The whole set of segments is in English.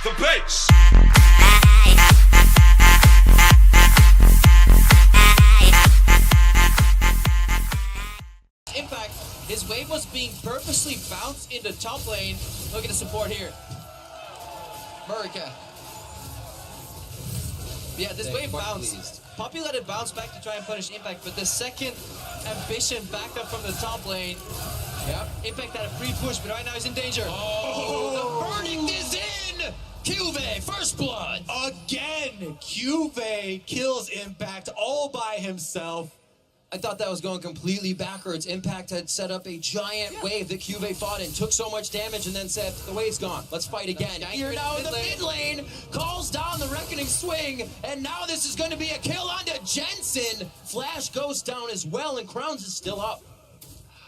the bass. Impact, his wave was being purposely bounced in the top lane. Look at the support here. Murica. Yeah, this wave bounced. Poppy let it bounce back to try and punish Impact, but the second Ambition backed up from the top lane. Yep. Impact had a free push, but right now he's in danger. Oh, the verdict is in! QFINAL, first blood! Again, QFINAL kills Impact all by himself. I thought that was going completely backwards. Impact had set up a giant wave that QFINAL fought in, took so much damage, and then said, the wave's gone. Let's fight again. Here now in the mid lane, calls down the Reckoning Swing, and now this is going to be a kill onto Jensen. Flash goes down as well, and Crowns is still up.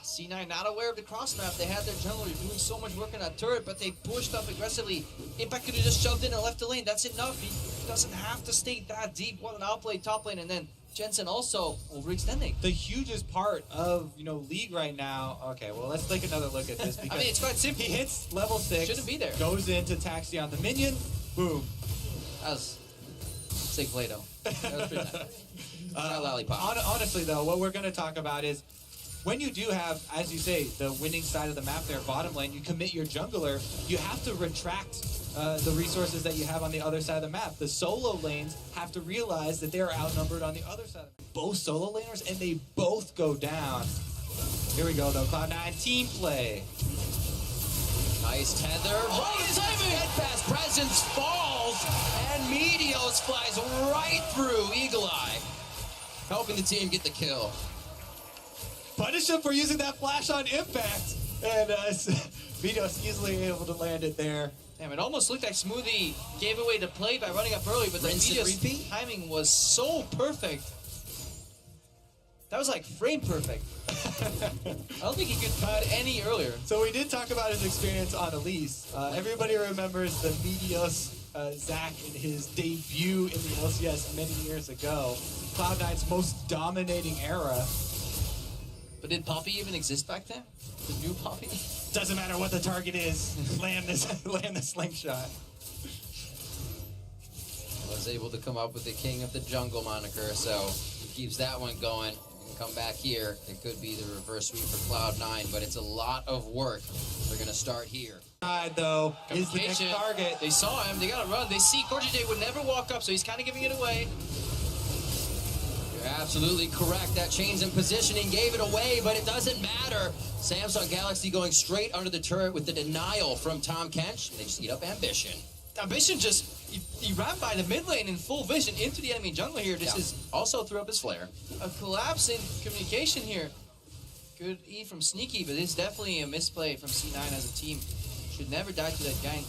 C9 not aware of the cross map. They had their jungler doing so much work on that turret, but they pushed up aggressively. Impact could have just shoved in and left the lane. That's enough. He doesn't have to stay that deep. What an outplay top lane, and then Jensen also overextending. The hugest part of, League right now. Okay, well, let's take another look at this. Because I mean, it's quite simple. He hits level 6. Shouldn't be there. Goes into taxi on the minion. Boom. That was sick play, though. That was pretty nice. Lollipop. Honestly, though, what we're going to talk about is when you do have, as you say, the winning side of the map there, bottom lane, you commit your jungler, you have to retract the resources that you have on the other side of the map. The solo lanes have to realize that they are outnumbered on the other side. Both solo laners, and they both go down. Here we go, though. Cloud9 team play. Nice tether. Right steadfast presence falls, and Meteos flies right through Eagle Eye, helping the team get the kill. Punish him for using that flash on Impact, and Meteos easily able to land it there. Damn, it almost looked like Smoothie gave away the play by running up early, but the Meteos timing was so perfect. That was like frame perfect. I don't think he could cut any earlier. So we did talk about his experience on Elise. Everybody remembers the Meteos Zach in his debut in the LCS many years ago. Cloud9's most dominating era. But did Poppy even exist back then? The new Poppy? Doesn't matter what the target is. land the slingshot. Was able to come up with the King of the Jungle moniker, so keeps that one going. And come back here. It could be the reverse sweep for Cloud9, but it's a lot of work. They're going to start here. Though, is the next target. They saw him. They got to run. They see Corjay would never walk up, so he's kind of giving it away. You're absolutely correct. That change in positioning gave it away, but it doesn't matter. Samsung Galaxy going straight under the turret with the denial from Tom Kench. They just eat up Ambition. Ambition just, he ran by the mid lane in full vision into the enemy jungler here. This is also threw up his flare. A collapse in communication here. Good E from Sneaky, but it's definitely a misplay from C9 as a team. Should never die to that gank.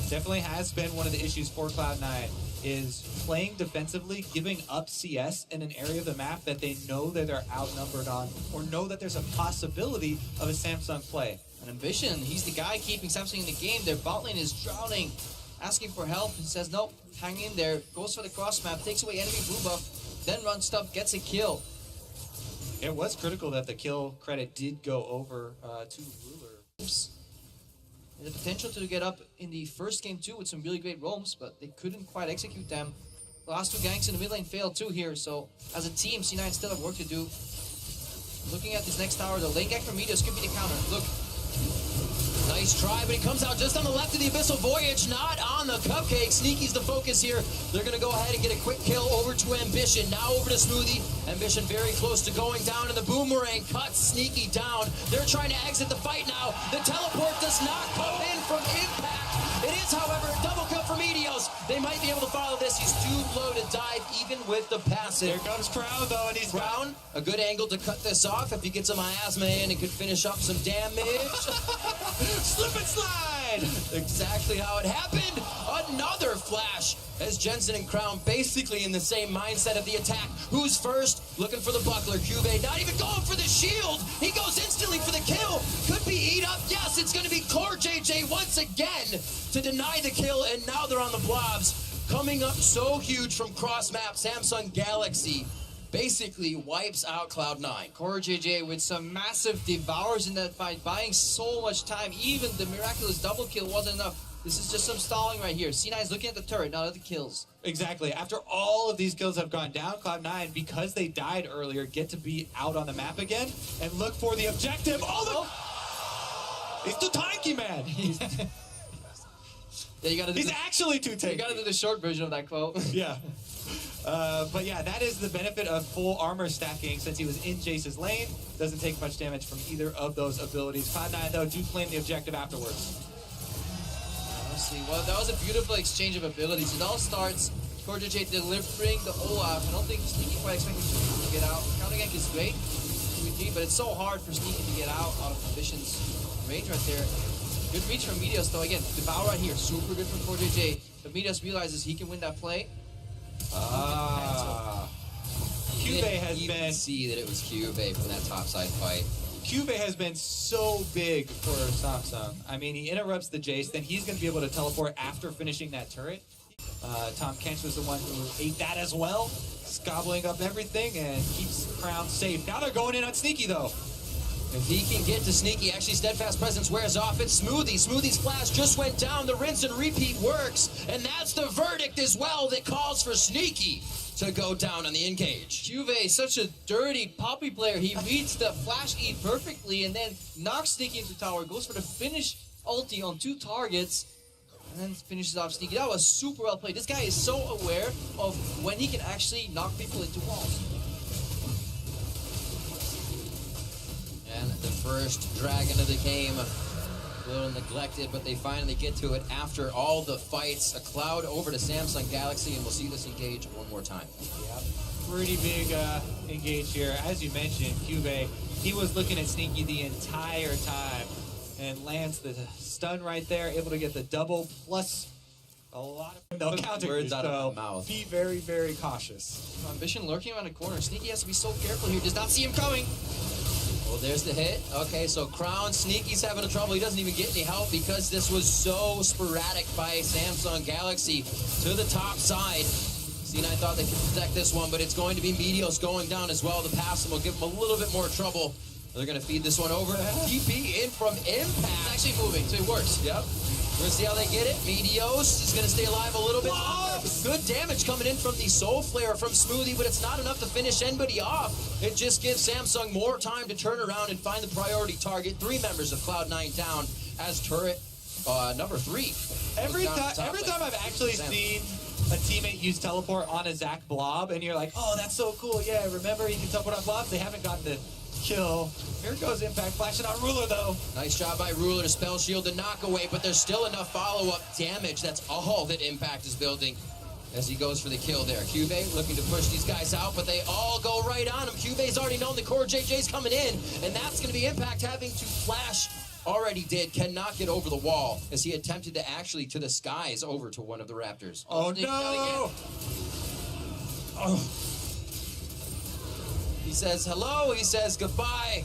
Definitely has been one of the issues for Cloud9 is playing defensively, giving up CS in an area of the map that they know that they're outnumbered on, or know that there's a possibility of a Samsung play. An Ambition, he's the guy keeping Samsung in the game. Their bot lane is drowning, asking for help. He says, nope, hang in there. Goes for the cross map, takes away enemy blue buff, then runs stuff, gets a kill. It was critical that the kill credit did go over to Ruler. Oops. The potential to get up in the first game too with some really great roams, but they couldn't quite execute them. The last two ganks in the mid lane failed too here, so as a team, C9 still have work to do. Looking at this next tower, the lane gank from Meteos could be the counter. Look. Nice try, but he comes out just on the left of the Abyssal Voyage, not on the Cupcake. Sneaky's the focus here. They're going to go ahead and get a quick kill over to Ambition. Now over to Smoothie. Ambition very close to going down, and the Boomerang cuts Sneaky down. They're trying to exit the fight now. The teleport does not come in from Impact. It is, however, a double kill for Meteos. They might be able to follow this. He's too low to dive, even with the passive. Here comes Crown, though, and he's Crown. A good angle to cut this off. If he gets a miasma in, it could finish up some damage. Slip and slide! Exactly how it happened. Another flash as Jensen and Crown basically in the same mindset of the attack. Who's first? Looking for the buckler. QFINAL not even going for the shield. He goes instantly for the kill. Could be eat up. Yes, it's going to be CoreJJ once again to deny the kill, and now they're on the blobs. Coming up so huge from cross map, Samsung Galaxy. basically wipes out Cloud9. Core JJ with some massive devours in that fight, buying so much time. Even the miraculous double kill wasn't enough. This is just some stalling right here. C9 is looking at the turret, not at the kills. Exactly. After all of these kills have gone down, Cloud9, because they died earlier, get to be out on the map again and look for the objective. He's too tanky, man. Yeah, you gotta do He's actually too tanky. You gotta do the short version of that quote. Yeah. But yeah, that is the benefit of full armor stacking since he was in Jace's lane. Doesn't take much damage from either of those abilities. Cloud9, though, do claim the objective afterwards. Let's see. Well, that was a beautiful exchange of abilities. It all starts Core JJ delivering the Olaf. I don't think Sneaky quite expecting Sneaky to get out. Counter gank is great, 2v3, but it's so hard for Sneaky to get out of Ambition's range right there. Good reach from Meteos, though. Again, Devour right here, super good from Core JJ. But Meteos realizes he can win that play. You QFINAL didn't even see that it was QFINAL from that topside fight. QFINAL has been so big for Samsung. I mean, he interrupts the Jace, then he's going to be able to teleport after finishing that turret. Tom Kench was the one who ate that as well, gobbling up everything and keeps Crown safe. Now they're going in on Sneaky, though. If he can get to Sneaky, actually Steadfast Presence wears off. It's Smoothie. Smoothie's flash just went down. The rinse and repeat works. And that's the verdict as well that calls for Sneaky to go down on the engage. QFINAL, such a dirty poppy player. He reads the flash E perfectly and then knocks Sneaky into tower, goes for the finish ulti on 2 targets, and then finishes off Sneaky. That was super well played. This guy is so aware of when he can actually knock people into walls. And the first dragon of the game, a little neglected, but they finally get to it after all the fights. A Cloud over to Samsung Galaxy, and we'll see this engage one more time. Yep. Pretty big engage here. As you mentioned, QFINAL, he was looking at Sneaky the entire time and lands the stun right there, able to get the double plus a lot of counter. Words out of my mouth. Be very, very cautious. Ambition lurking around the corner. Sneaky has to be so careful here. Does not see him coming. Well, there's the hit. Okay, so Crown, Sneaky's having a trouble. He doesn't even get any help because this was so sporadic by Samsung Galaxy to the top side. C9 thought they could protect this one, but it's going to be Meteos going down as well. The pass will give him a little bit more trouble. They're going to feed this one over. TP in from Impact. It's actually moving, so it works. Yep. We're going to see how they get it. Meteos is going to stay alive a little bit. Good damage coming in from the Soul Flare from Smoothie, but it's not enough to finish anybody off. It just gives Samsung more time to turn around and find the priority target. 3 members of Cloud9 down as turret number 3. Every time I've actually seen a teammate use teleport on a Zac Blob, and you're like, oh, that's so cool. Yeah, remember you can teleport on blobs? They haven't gotten to kill. Here goes Impact flashing on Ruler, though. Nice job by Ruler to spell shield the knockaway, but there's still enough follow-up damage. That's all that Impact is building as he goes for the kill there. QFINAL looking to push these guys out, but they all go right on him. QFINAL's already known the Core JJ's coming in, and that's going to be Impact having to flash. Already did, cannot get over the wall as he attempted to actually to the skies over to one of the Raptors. Oh, no! Oh. He says hello, he says goodbye.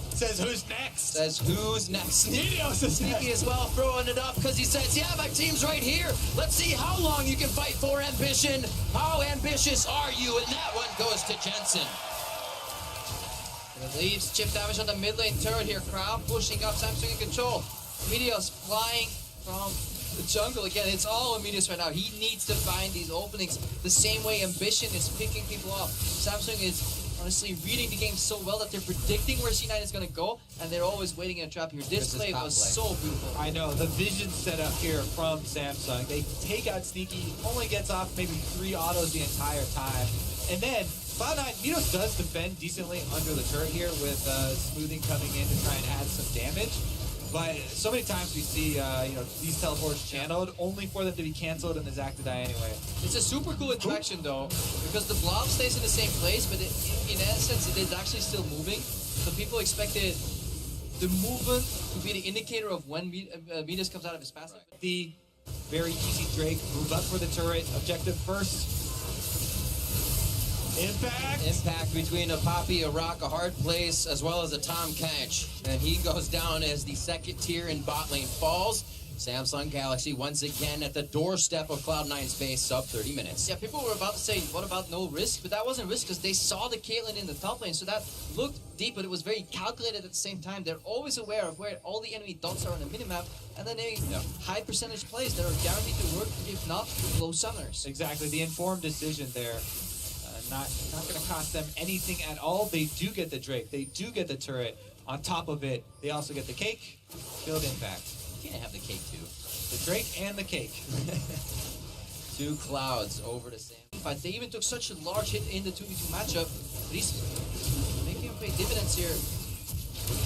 Says who's next? Says who's next? Meteos is Sneaky as well, throwing it up because he says, yeah, my team's right here. Let's see how long you can fight for Ambition. How ambitious are you? And that one goes to Jensen. It leaves chip damage on the mid lane turret here. Crown pushing up, Samsung in control. Meteos flying from the jungle again. It's all on Meteos right now. He needs to find these openings the same way Ambition is picking people off. Samsung is honestly reading the game so well that they're predicting where C9 is going to go, and they're always waiting in a trap here. This play was so beautiful. I know, the vision set up here from Samsung. They take out Sneaky, only gets off maybe 3 autos the entire time. And then Cloud9, Meteos does defend decently under the turret here with Smoothing coming in to try and add some damage. But so many times we see these teleports channeled only for them to be canceled and the Zac to die anyway. It's a super cool interaction though, because the blob stays in the same place, but in essence it is actually still moving. So people expected the movement to be the indicator of when Meteos comes out of his passive. The very easy Drake move up for the turret. Objective first. Impact between a Poppy, a Rock, a Hard Place, as well as a Tom Kench. And he goes down as the second tier in bot lane falls. Samsung Galaxy once again at the doorstep of Cloud9's base, sub 30 minutes. Yeah, people were about to say, what about no risk? But that wasn't risk because they saw the Caitlyn in the top lane. So that looked deep, but it was very calculated at the same time. They're always aware of where all the enemy dots are on the minimap. And then they high percentage plays that are guaranteed to work, if not, low summoners. Exactly, the informed decision there. Not going to cost them anything at all. They do get the Drake. They do get the turret. On top of it, they also get the cake. Build impact. You can't have the cake too. The Drake and the cake. 2 Clouds over to Sam. But they even took such a large hit in the 2v2 matchup. But he's making him pay dividends here.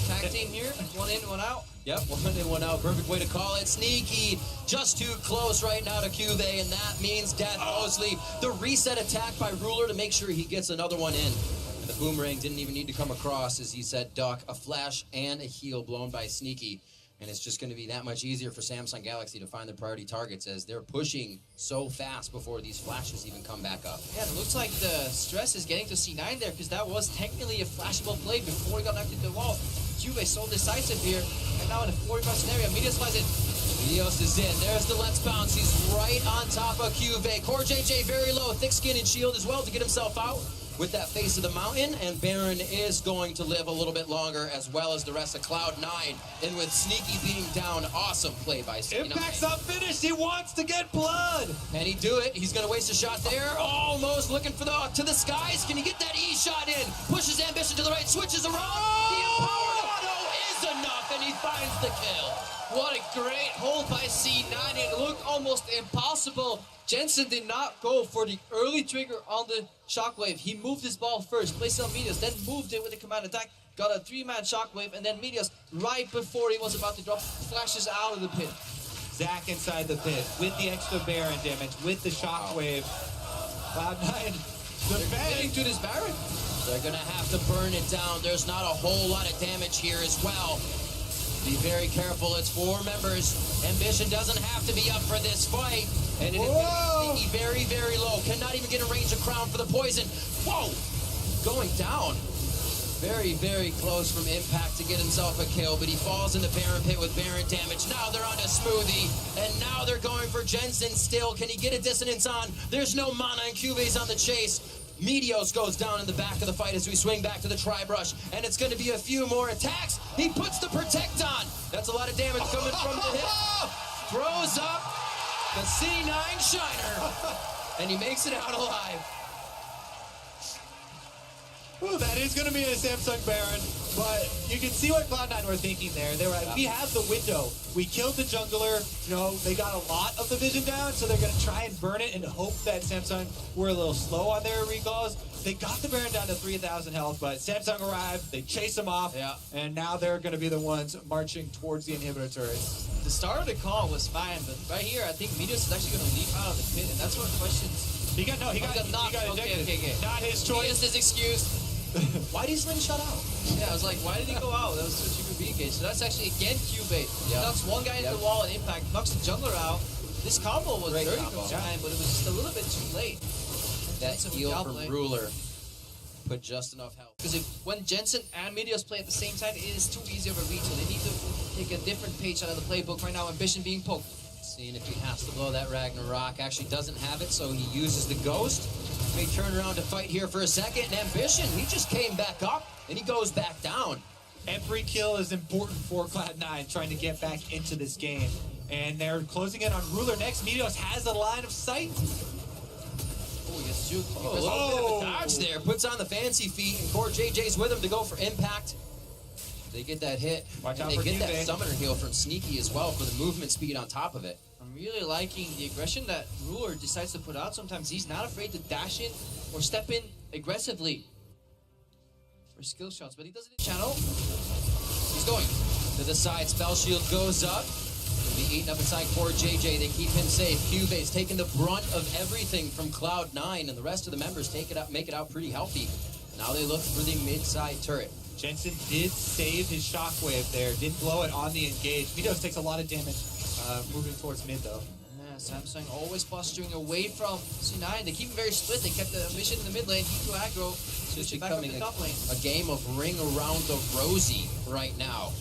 Tag team here, 1 in, 1 out. Yep, 1 in, 1 out. Perfect way to call it. Sneaky, just too close right now to QFINAL, and that means death. Mostly the reset attack by Ruler to make sure he gets another one in. And the boomerang didn't even need to come across, as he said, duck. A flash and a heal blown by Sneaky. And it's just going to be that much easier for Samsung Galaxy to find their priority targets as they're pushing so fast before these flashes even come back up. Yeah, it looks like the stress is getting to C9 there because that was technically a flashable play before he got knocked into the wall. QFINAL so decisive here, and now in a 45 scenario, Meteos flies in. Meteos is in. There's the Let's Bounce. He's right on top of QFINAL. Core JJ very low, thick skin and shield as well to get himself out with that face of the mountain, and Baron is going to live a little bit longer, as well as the rest of Cloud9. And with Sneaky being down, awesome play by C9. Impact's up finished. He wants to get blood. Can he do it? He's going to waste a shot there. Almost looking for to the skies. Can he get that E shot in? Pushes Ambition to the right, switches around. The empowered auto is enough, and he finds the kill. What a great hold by C9. It looked almost impossible. Jensen did not go for the early trigger on the shockwave. He moved his ball first, placed it on Meteos, then moved it with a command attack, got a 3-man shockwave, and then Meteos, right before he was about to drop, flashes out of the pit. Zach inside the pit with the extra Baron damage, with the shockwave. Cloud9 Getting to this Baron. They're going to have to burn it down. There's not a whole lot of damage here as well. Be very careful. It's 4 members. Ambition doesn't have to be up for this fight. And it is Sneaky very, very low. Cannot even get a range of crown for the poison. Whoa! Going down. Very, very close from Impact to get himself a kill, but he falls in the Baron pit with Baron damage. Now they're on a Smoothie, and now they're going for Jensen still. Can he get a dissonance on? There's no mana, and QFINAL's on the chase. Meteos goes down in the back of the fight as we swing back to the Tri-Brush, and it's going to be a few more attacks. He puts the Protect on. That's a lot of damage coming from the hip. Throws up the C9 Shiner, and he makes it out alive. Ooh, that is going to be a Samsung Baron, but you can see what Cloud9 were thinking there. They were like, we have the window. We killed the jungler. You know, they got a lot of the vision down, so they're going to try and burn it and hope that Samsung were a little slow on their recalls. They got the Baron down to 3,000 health, but Samsung arrived, they chase him off, and now they're going to be the ones marching towards the inhibitor turrets. The start of the call was fine, but right here, I think Meteos is actually going to leap out of the pit, and that's what questions. He got knocked. Okay. Not his choice. His excuse. Why did he slingshot out? Yeah, I was like, why did he go out? That was such a good B-engage. So that's actually, again, QFINAL. Knocks one guy into the wall and Impact, knocks the jungler out. This combo was very from time, but it was just a little bit too late. That heal from Ruler put just enough health. Because when Jensen and Meteos play at the same time, it is too easy of a read, so they need to take a different page out of the playbook right now. Ambition being poked. Seeing if he has to blow that Ragnarok. Actually doesn't have it, so he uses the Ghost. May turn around to fight here for a second. And Ambition, he just came back up, and he goes back down. Every kill is important for Cloud9 trying to get back into this game. And they're closing in on Ruler next. Meteos has a line of sight. Oh, he gets juked. A little bit of a dodge there. Puts on the fancy feet, and Core JJ's with him to go for Impact. They get that hit, Watch and out they for get that QFINAL. summoner heal from Sneaky as well for the movement speed on top of it. I'm really liking the aggression that Ruler decides to put out. Sometimes he's not afraid to dash in or step in aggressively for skill shots, but he does it in channel. He's going to the side. Spell shield goes up. Gonna be eaten up inside Core JJ. They keep him safe. QFINAL's taking the brunt of everything from Cloud9, and the rest of the members make it out pretty healthy. Now they look for the mid-side turret. Jensen did save his shockwave there, didn't blow it on the engage. Meteos takes a lot of damage moving towards mid though. Yeah, Samsung always posturing away from C9. They keep him very split. They kept the Ambition in the mid lane, he to aggro, It's switch it back up to becoming the top lane. a game of ring around the rosy right now.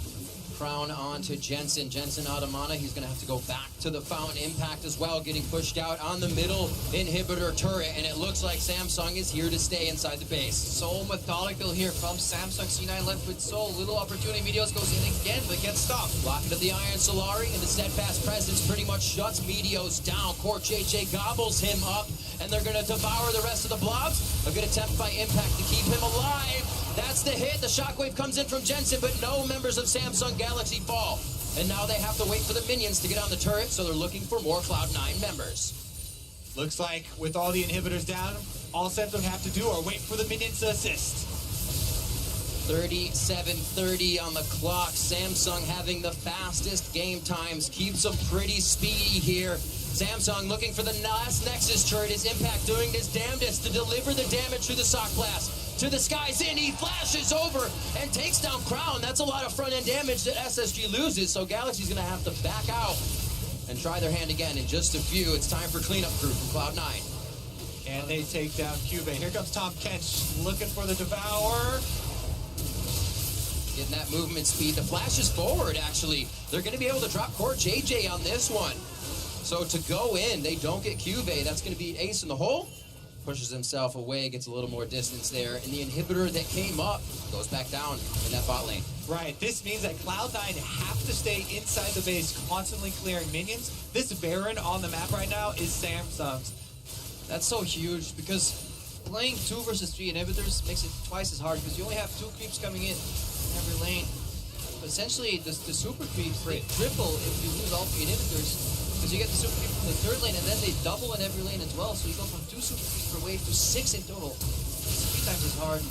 Crown on to Jensen. Jensen out of mana. He's going to have to go back to the Fountain. Impact as well, getting pushed out on the middle inhibitor turret. And it looks like Samsung is here to stay inside the base. So methodical here from Samsung. C9 left with so little opportunity. Meteos goes in again, but gets stopped. Blocking of the Iron Solari, and the steadfast presence pretty much shuts Meteos down. Court JJ gobbles him up, and they're going to devour the rest of the blobs. A good attempt by Impact to keep him alive. That's the hit. The shockwave comes in from Jensen, but no members of Samsung Galaxy fall. And now they have to wait for the minions to get on the turret, so they're looking for more Cloud9 members. Looks like with all the inhibitors down, all Samsung have to do are wait for the minions to assist. 37:30 on the clock. Samsung having the fastest game times. Keeps them pretty speedy here. Samsung looking for the last Nexus turret. His Impact doing his damnedest to deliver the damage through the sock blast. To the skies in, he flashes over and takes down Crown. That's a lot of front-end damage that SSG loses, so Galaxy's going to have to back out and try their hand again in just a few. It's time for cleanup crew from Cloud9. And they take down QFINAL. Here comes Tom Kench looking for the Devour. Getting that movement speed. The flash is forward, actually. They're going to be able to drop Court JJ on this one. So to go in, they don't get QFINAL. That's going to be ace in the hole. Pushes himself away, gets a little more distance there. And the inhibitor that came up goes back down in that bot lane. Right, this means that Cloud9 have to stay inside the base, constantly clearing minions. This Baron on the map right now is Samsung's. That's so huge because playing 2 versus 3 inhibitors makes it twice as hard because you only have 2 creeps coming in every lane. But essentially, the super creeps, they triple if you lose all 3 inhibitors. Because you get the super creep from the 3rd lane, and then they double in every lane as well. So you go from 2 super creeps per wave to 6 in total. 3 times as hard.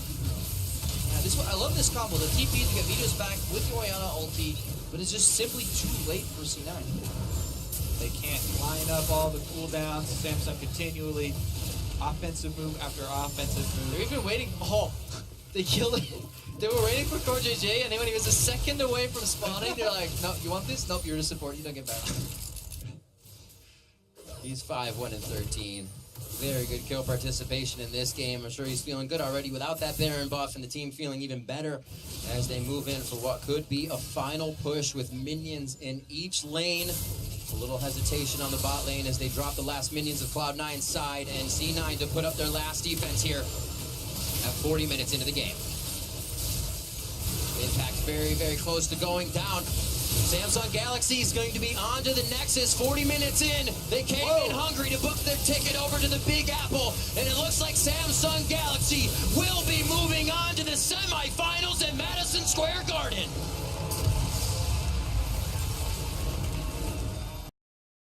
Yeah, this one, I love this combo. The TP to get Meteos back with the Orianna ulti, but it's just simply too late for C9. They can't line up all the cooldowns. Samsung continually offensive move after offensive move. They're even waiting. Oh, they killed it. They were waiting for Core JJ, and then when he was a second away from spawning, they're like, no, you want this? Nope, you're the support. You don't get back. He's 5-1-13. Very good kill participation in this game. I'm sure he's feeling good already without that Baron buff, and the team feeling even better as they move in for what could be a final push with minions in each lane. A little hesitation on the bot lane as they drop the last minions of Cloud9's side, and C9 to put up their last defense here at 40 minutes into the game. Impact very, very close to going down. Samsung Galaxy is going to be on to the Nexus 40 minutes in. They came in hungry to book their ticket over to the Big Apple, and it looks like Samsung Galaxy will be moving on to the semifinals at Madison Square Garden.